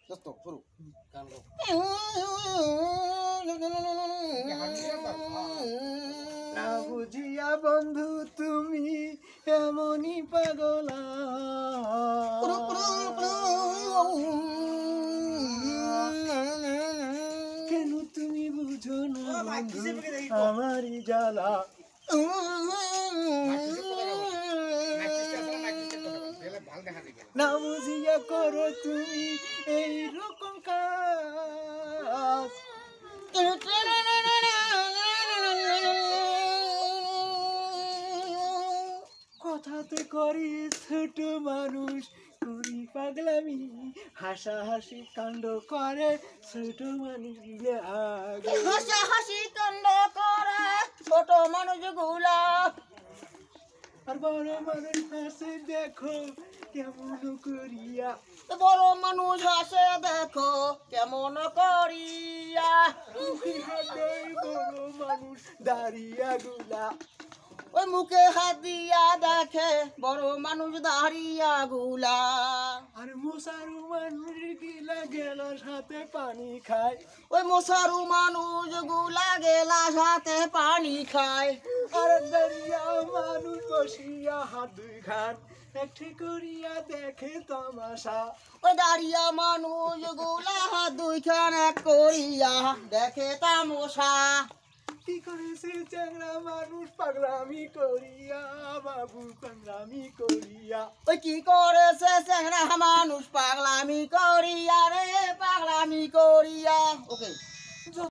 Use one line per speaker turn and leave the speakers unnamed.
দোস্ত শুরু গান গাও।
না বুঝিয়া বন্ধু তুমি এমনই পাগলা, কেন তুমি বুঝো না বন্ধু আমারই জ্বালা। না বুঝিয়া করো তুমি এই রকম কাজ, কথাতে করি ছোট মানুষ করি পাগলামি, হাসাহাসি কাণ্ড করে ছোট মানুষ
হাসাহাসি কাণ্ড করে ছোট মানুষ গুলা,
আর বড় মানুষ হাসে দেখো কেমন করিয়া,
বড় মানুষ হাসে দেখো কেমন করিয়া,
বড় মানুষ দাঁড়িয়া গুলা,
ওই মুখে হাত দিয়া দেখে বড় মানুষ দাঁড়িয়া গুলা,
আর মশারু মানুষ গিলা গেল সাথে পানি খায়,
ওই মশারু মানুষ গুলা গেলা সাথে পানি খায়,
আর দাঁড়িয়া মানুষ বসিয়া হাত দুই খান একটি করিয়া দেখে তামাশা,
ওই দাঁড়িয়া মানুষ গুলা হাত দুইখান এক করিয়া দেখে তামশা।
কি করেছে চ্যাংড়া মানুষ পাগলামি করিয়া, বাবু পাগলামি করিয়া,
ওই কি করেছে চ্যাংড়া মানুষ পাগলামি করিয়া রে পাগলামি করিয়া। ওকে।